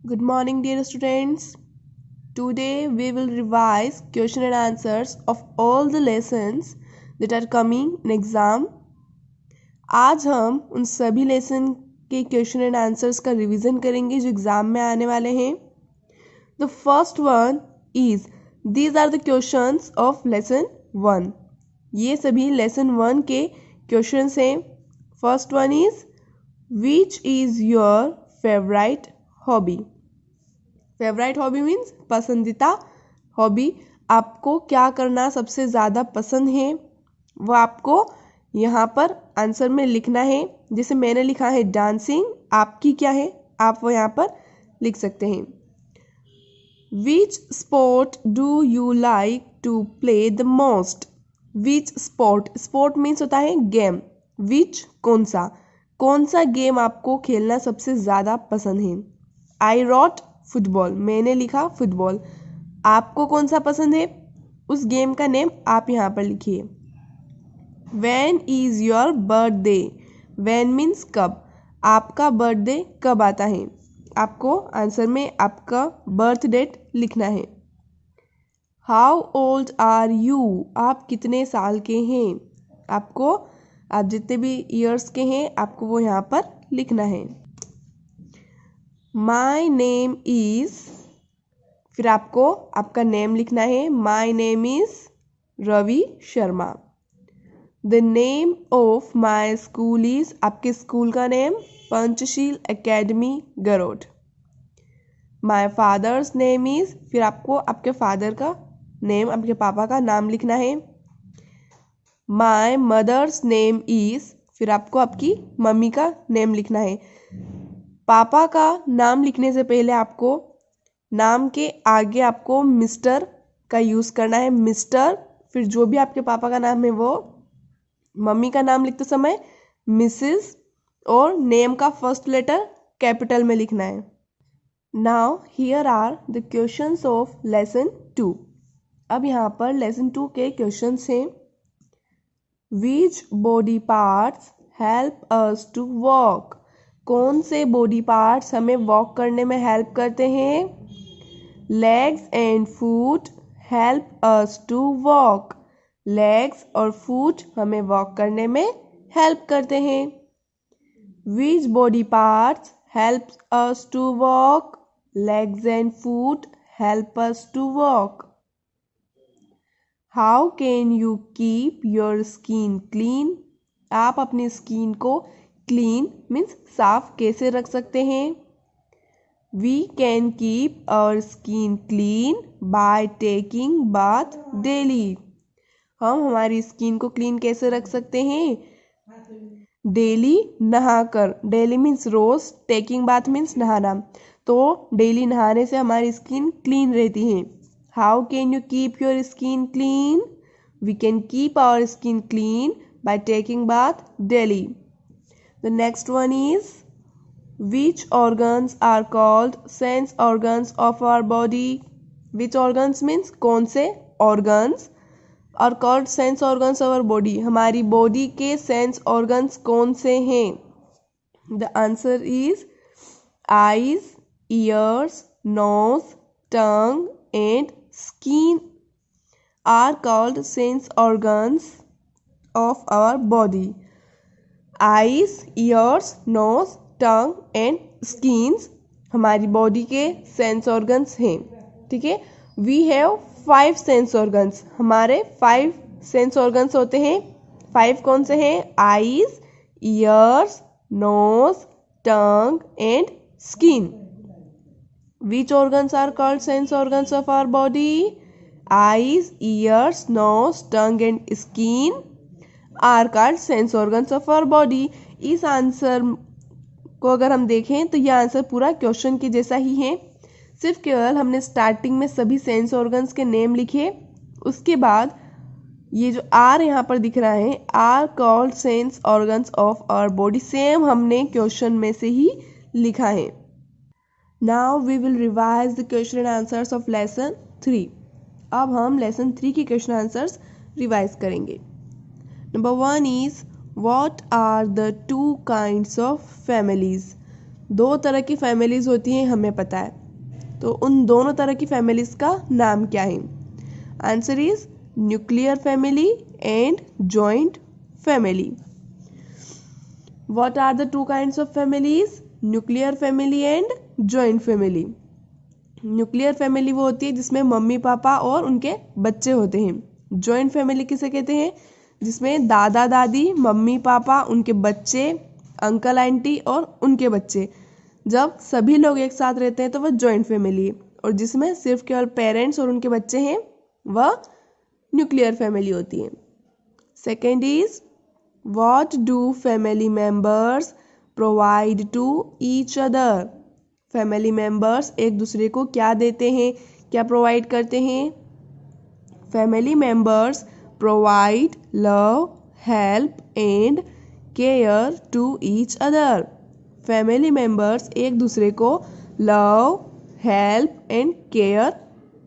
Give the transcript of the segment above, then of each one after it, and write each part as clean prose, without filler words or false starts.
Good morning, dear students. Today we will revise question and answers of all the lessons that are coming in exam. आज हम उन सभी lesson के question and answers का revision करेंगे जो exam में आने वाले हैं. The first one is these are the questions of lesson 1. ये सभी लेसन 1 के क्वेश्चंस हैं. First one is which is your favourite hobby. Favourite hobby means पसंदीदा हॉबी. आपको क्या करना सबसे ज़्यादा पसंद है वो आपको यहाँ पर आंसर में लिखना है. जैसे मैंने लिखा है डांसिंग, आपकी क्या है आप वो यहाँ पर लिख सकते हैं. Which sport do you like to play the most. Which sport, sport means होता है गेम. विच कौन सा गेम आपको खेलना सबसे ज़्यादा पसंद है. आई रॉट फुटबॉल, मैंने लिखा फुटबॉल. आपको कौन सा पसंद है उस गेम का नेम आप यहाँ पर लिखिए. When is your birthday. When means कब. आपका बर्थडे कब आता है. आपको आंसर में आपका बर्थ डेट लिखना है. How old are you. आप कितने साल के हैं. आपको आप जितने भी ईयर्स के हैं आपको वो यहाँ पर लिखना है. माई नेम इज़, फिर आपको आपका नेम लिखना है. My name is Ravi Sharma. The name of my school is, आपके स्कूल का name Panchsheel academy Garod. My father's name is, फिर आपको आपके फादर का नेम, आपके पापा का नाम लिखना है. माई मदर्स नेम इज़, फिर आपको आपकी मम्मी का नेम लिखना है. पापा का नाम लिखने से पहले आपको नाम के आगे आपको मिस्टर का यूज़ करना है. मिस्टर, फिर जो भी आपके पापा का नाम है वो. मम्मी का नाम लिखते समय मिसेस, और नेम का फर्स्ट लेटर कैपिटल में लिखना है. Now here are the questions of lesson 2. अब यहाँ पर लेसन 2 के क्वेश्चंस हैं. Which body parts help us to walk. कौन से बॉडी पार्ट्स हमें वॉक करने में हेल्प करते हैं. Legs and foot help us to walk. Legs और फुट हमें वॉक करने में हेल्प करते हैं. Which body parts help us to walk. Legs and foot help us to walk. How can you keep your skin clean. आप अपनी skin को clean means साफ कैसे रख सकते हैं. We can keep our skin clean by taking bath daily. हम हमारी स्किन को क्लीन कैसे रख सकते हैं. डेली नहाकर. डेली मीन्स रोज, टेकिंग बाथ मीन्स नहाना. तो डेली नहाने से हमारी स्किन क्लीन रहती है. How can you keep your skin clean. We can keep our skin clean by taking bath daily. The next one is which organs are called sense organs of our body. Which organs means कौन से organs are called sense organs of our body. हमारी body के sense organs कौन से हैं. The answer is eyes, ears, nose, tongue and skin are called sense organs of our body. Eyes, ears, nose, tongue and skins हमारी body के sense organs हैं. ठीक है. We have 5 sense organs. हमारे 5 sense organs होते हैं. 5 कौन से हैं. Eyes, ears, nose, tongue and skin. Which organs are called sense organs of our body. Eyes, ears, nose, tongue and skin are called sense organs of our body. इस answer को अगर हम देखें तो यह आंसर पूरा क्वेश्चन के जैसा ही है. सिर्फ केवल हमने स्टार्टिंग में सभी सेंस ऑर्गन्स के नेम लिखे. उसके बाद ये जो आर यहाँ पर दिख रहा है, are called sense organs of our body, same हमने क्वेश्चन में से ही लिखा है. Now we will revise the question and answers of lesson 3. अब हम लेसन 3 के क्वेश्चन आंसर्स रिवाइज करेंगे. Number 1 is what are the 2 kinds of families. दो तरह की फैमिलीज होती हैं, हमें पता है, तो उन दोनों तरह की फैमिलीज का नाम क्या है? Answer is nuclear family and joint family. What are the two kinds of families? Nuclear family and joint family. Nuclear family वो होती है जिसमें मम्मी पापा और उनके बच्चे होते हैं. जॉइंट फैमिली किसे कहते हैं? जिसमें दादा दादी, मम्मी पापा, उनके बच्चे, अंकल आंटी और उनके बच्चे, जब सभी लोग एक साथ रहते हैं तो वह जॉइंट फैमिली है. और जिसमें सिर्फ केवल पेरेंट्स और उनके बच्चे हैं वह न्यूक्लियर फैमिली होती है. Second is What do family members provide to each other? Family members एक दूसरे को क्या देते हैं, क्या प्रोवाइड करते हैं? Family members provide love, help and care to each other. Family members एक दूसरे को लव, हेल्प एंड केयर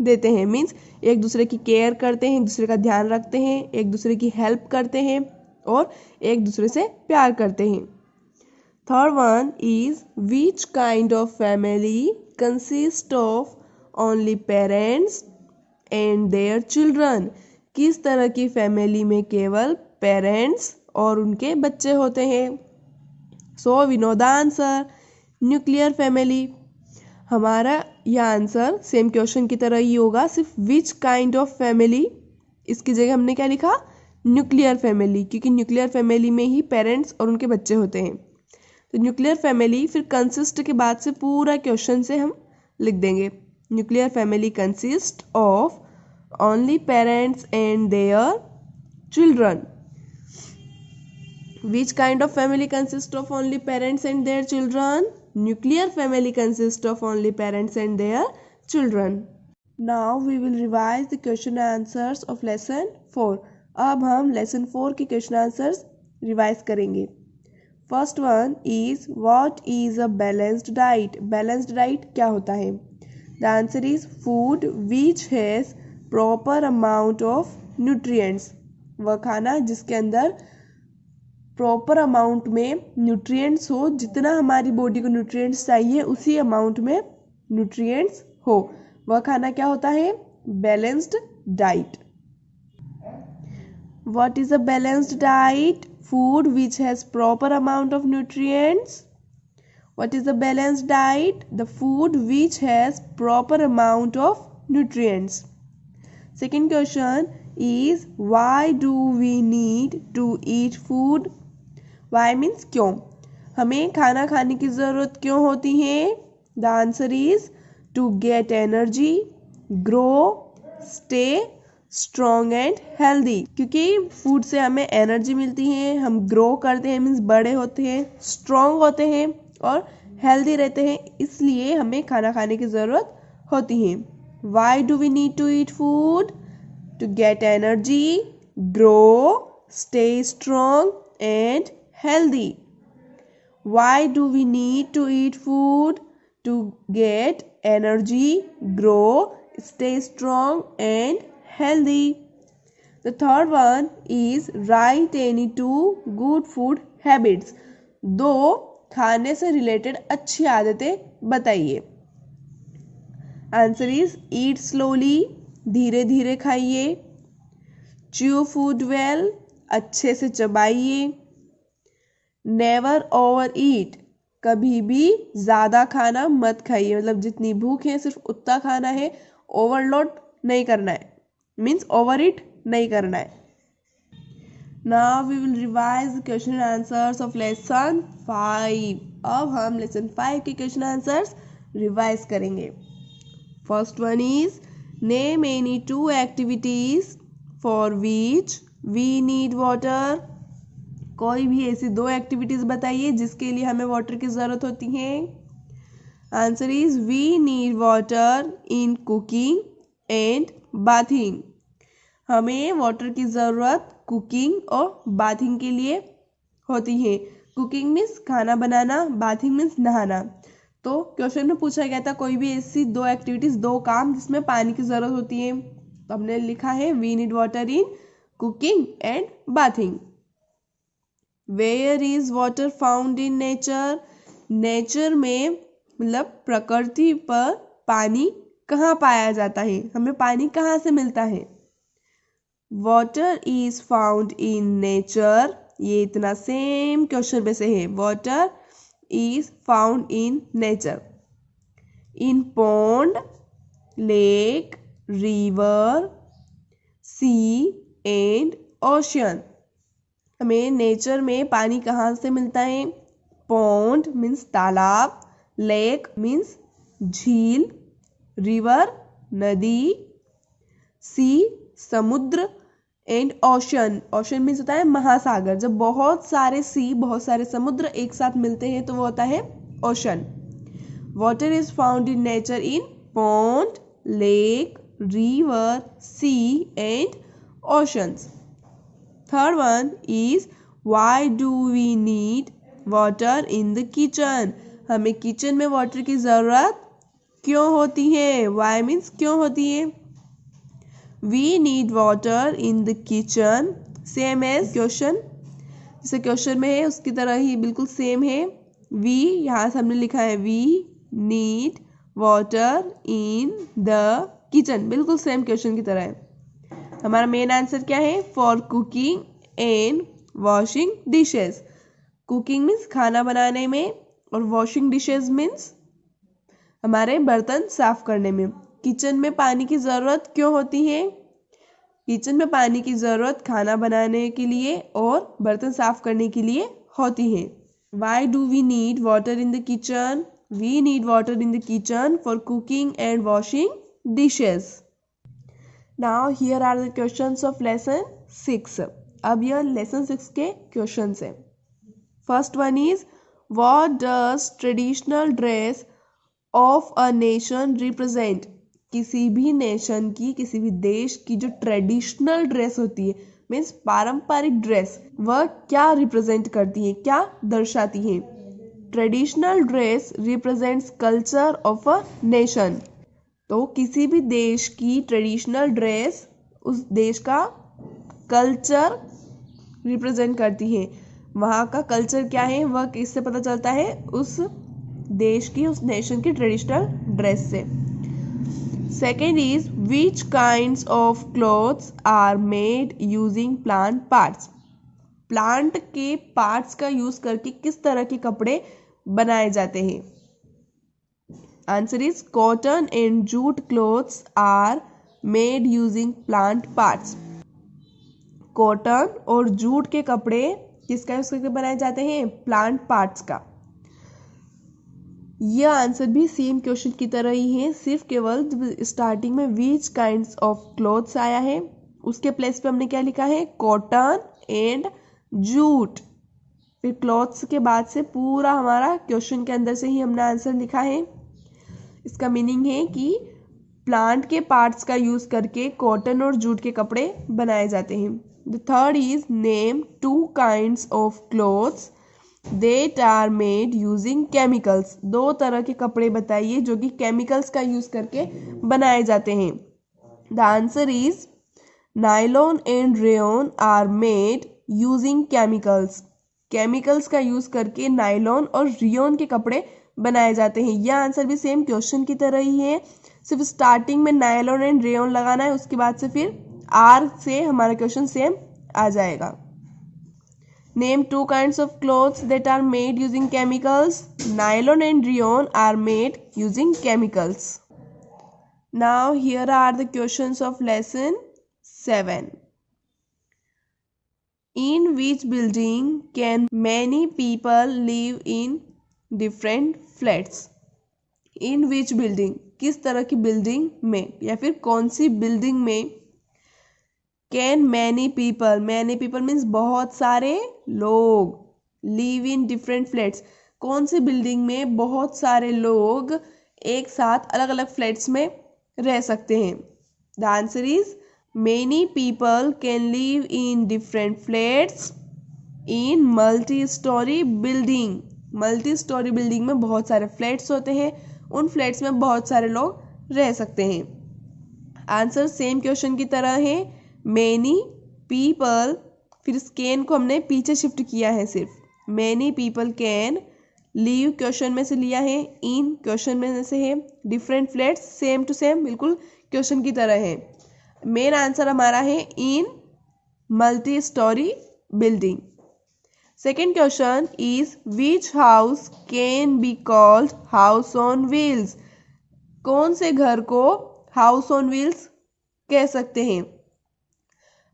देते हैं. मीन्स एक दूसरे की केयर करते हैं, एक दूसरे का ध्यान रखते हैं, एक दूसरे की हेल्प करते हैं और एक दूसरे से प्यार करते हैं. Third one is which kind of family consist of only parents and their children. किस तरह की फैमिली में केवल पेरेंट्स और उनके बच्चे होते हैं? So we know the answer, nuclear family. हमारा यह आंसर सेम क्वेश्चन की तरह ही होगा, सिर्फ विच काइंड ऑफ फैमिली, इसकी जगह हमने क्या लिखा? न्यूक्लियर फैमिली, क्योंकि न्यूक्लियर फैमिली में ही पेरेंट्स और उनके बच्चे होते हैं. तो न्यूक्लियर फैमिली फिर कंसिस्ट के बाद से पूरा क्वेश्चन से हम लिख देंगे. Nuclear family consist of only parents and their children. Which kind of family consist of only parents and their children? Nuclear family consist of only parents and their children. Now we will revise the question answers of lesson 4. अब हम lesson 4 के question answers revise करेंगे. First one is what is a balanced diet. Balanced diet क्या होता है? The answer is food which has proper amount of nutrients. वह खाना जिसके अंदर प्रॉपर अमाउंट में न्यूट्रिएंट्स हो, जितना हमारी बॉडी को न्यूट्रिएंट्स चाहिए उसी अमाउंट में न्यूट्रिएंट्स हो, वह खाना क्या होता है? Balanced diet. What is a balanced diet? Food which has proper amount of nutrients. What is a balanced diet? The food which has proper amount of nutrients. Second question is why do we need to eat food? Why means क्यों? हमें खाना खाने की ज़रूरत क्यों होती है? The answer is to get energy, grow, stay strong and healthy. क्योंकि फूड से हमें एनर्जी मिलती है, हम ग्रो करते हैं, मीन्स बड़े होते हैं, स्ट्रॉन्ग होते हैं और हेल्दी रहते हैं, इसलिए हमें खाना खाने की ज़रूरत होती है. Why do we need to eat food? To get energy, grow, stay strong and healthy. Why do we need to eat food? To get energy, grow, stay strong and healthy. The third one is write any two good food habits. दो खाने से related अच्छी आदतें बताइए. Answer is eat slowly, धीरे धीरे खाइए. Chew food well, अच्छे से चबाइए. नेवर ओवर ईट, कभी भी ज़्यादा खाना मत खाइए, मतलब जितनी भूख है सिर्फ उतना खाना है, ओवरलोड नहीं करना है, मीन्स ओवर ईट नहीं करना है. Now we will revise the question and answers of lesson 5. अब हम लेसन 5 के क्वेश्चन आंसर्स रिवाइज करेंगे. First one is name any two activities for which we need water. कोई भी ऐसी दो एक्टिविटीज बताइए जिसके लिए हमें वाटर की ज़रूरत होती है. Answer is we need water in cooking and bathing. हमें वाटर की ज़रूरत कुकिंग और बाथिंग के लिए होती है. कुकिंग मीन्स खाना बनाना, बाथिंग मीन्स नहाना. तो क्वेश्चन में पूछा गया था कोई भी ऐसी दो एक्टिविटीज़, दो काम जिसमें पानी की ज़रूरत होती है, तो हमने लिखा है we need water in cooking and bathing. Where is water found in nature. Nature में मतलब प्रकृति पर पानी कहाँ पाया जाता है, हमें पानी कहाँ से मिलता है। Water is found in nature, ये इतना सेम क्वेश्चन में से है। Water is found in nature, in pond, lake, river, sea and ocean. हमें नेचर में पानी कहाँ से मिलता है। पॉन्ड मीन्स तालाब, लेक मीन्स झील, रिवर नदी, सी समुद्र एंड ओशन, ओशन मीन्स होता है महासागर। जब बहुत सारे सी, बहुत सारे समुद्र एक साथ मिलते हैं तो वो होता है ocean. Water is found in nature in pond, lake, river, sea and oceans. Third one is why do we need water in the kitchen, हमें किचन में वाटर की जरूरत क्यों होती है। वाई मीन्स क्यों होती है। We need water in the kitchen, same as question, जैसे क्वेश्चन में है उसकी तरह ही बिल्कुल सेम है। वी यहाँ से हमने लिखा है we need water in the kitchen, बिल्कुल सेम क्वेश्चन की तरह है। हमारा मेन आंसर क्या है, for cooking and washing dishes. Cooking means खाना बनाने में और वॉशिंग डिशेस मीन्स हमारे बर्तन साफ करने में। किचन में पानी की ज़रूरत क्यों होती है। किचन में पानी की ज़रूरत खाना बनाने के लिए और बर्तन साफ करने के लिए होती है। Why do we need water in the kitchen, we need water in the kitchen for cooking and washing dishes. Now here are the questions of lesson 6। अब यह लेसन 6 के क्वेश्चंस हैं। First one is what does traditional dress of a nation represent. किसी भी nation की, किसी भी देश की जो ट्रेडिशनल ड्रेस होती है मीन्स पारंपरिक ड्रेस, वह क्या रिप्रेजेंट करती है, क्या दर्शाती है। Traditional dress represents culture of a nation. तो किसी भी देश की ट्रेडिशनल ड्रेस उस देश का कल्चर रिप्रेजेंट करती है। वहाँ का कल्चर क्या है वह किससे पता चलता है, उस देश की, उस नेशन की ट्रेडिशनल ड्रेस से। Second is which kinds of clothes are made using plant parts. Plant के पार्ट्स का यूज करके किस तरह के कपड़े बनाए जाते हैं। Answer is cotton and jute clothes are made using plant parts. Cotton और जूट के कपड़े किसका यूज करके बनाए जाते हैं, प्लांट पार्ट्स का। यह आंसर भी सेम क्वेश्चन की तरह ही है, सिर्फ केवल स्टार्टिंग में विच काइंड्स ऑफ क्लॉथ्स आया है उसके प्लेस पे हमने क्या लिखा है, कॉटन एंड जूट। फिर क्लॉथ्स के बाद से पूरा हमारा क्वेश्चन के अंदर से ही हमने आंसर लिखा है। इसका मीनिंग है कि प्लांट के पार्ट्स का यूज करके कॉटन और जूट के कपड़े बनाए जाते हैं। The third is name 2 kinds of clothes that are made using chemicals. 2 तरह के कपड़े बताइए जो कि केमिकल्स का यूज करके बनाए जाते हैं। The answer is nylon and rayon are made using chemicals. Chemicals का यूज करके नायलॉन और रेयॉन के कपड़े बनाए जाते हैं। यह आंसर भी सेम क्वेश्चन की तरह ही है, सिर्फ स्टार्टिंग में नायलॉन एंड रेयॉन लगाना है, उसके बाद से फिर आर से हमारा क्वेश्चन सेम आ जाएगा। Name 2 kinds of clothes that are made using chemicals. Nylon and rayon are made using chemicals. Now here are the questions of lesson 7। In which building can many people live in different flats? In which building, किस तरह की building में या फिर कौन सी building में can many people, many people means बहुत सारे लोग, लिव इन डिफरेंट फ्लैट्स, कौन सी बिल्डिंग में बहुत सारे लोग एक साथ अलग अलग फ्लैट्स में रह सकते हैं। The answer is many people can live in different flats in multi storey building. Multi storey building में बहुत सारे फ्लैट्स होते हैं, उन फ्लैट्स में बहुत सारे लोग रह सकते हैं। आंसर सेम क्वेश्चन की तरह है, मैनी पीपल, फिर इस कैन को हमने पीछे शिफ्ट किया है, सिर्फ many people can leave question में से लिया है, इन क्वेश्चन में से है, different flats same to same बिल्कुल क्वेश्चन की तरह है। मेन आंसर हमारा है in multi storey building. Second question is which house can be called house on wheels. कौन से घर को हाउस ऑन व्हील्स कह सकते हैं।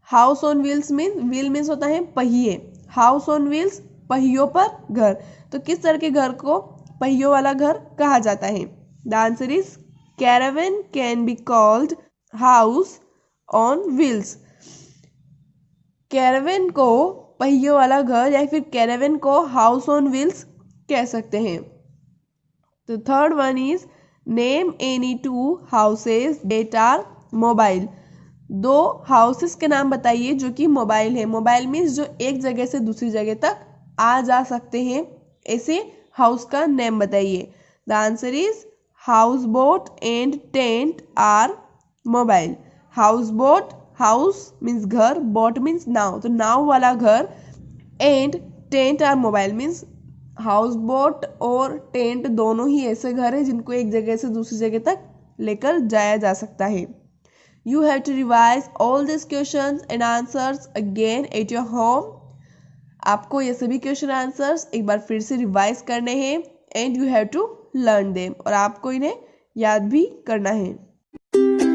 हाउस ऑन व्हील्स मीन्स होता है पहिए, हाउस ऑन व्हील्स पहियों पर घर। तो किस तरह के घर को पहियों वाला घर कहा जाता है। The answer is caravan can be called house on wheels. Caravan को पहियों वाला घर या फिर कैरावेन को हाउस ऑन व्हील्स कह सकते हैं। तो third one is name any two houses that are mobile. दो हाउसेस के नाम बताइए जो कि मोबाइल है। मोबाइल मीन्स जो एक जगह से दूसरी जगह तक आ जा सकते हैं, ऐसे हाउस का नेम बताइए। The answer is house boat and tent are mobile. House boat, house means घर, बोट मीन्स नाव, तो नाव वाला घर, and tent are mobile means house boat और टेंट दोनों ही ऐसे घर हैं जिनको एक जगह से दूसरी जगह तक लेकर जाया जा सकता है। You have to revise all these questions and answers again at your home. आपको ये सभी क्वेश्चन आंसर्स एक बार फिर से रिवाइज करने हैं and you have to learn them, और आपको इन्हें याद भी करना है।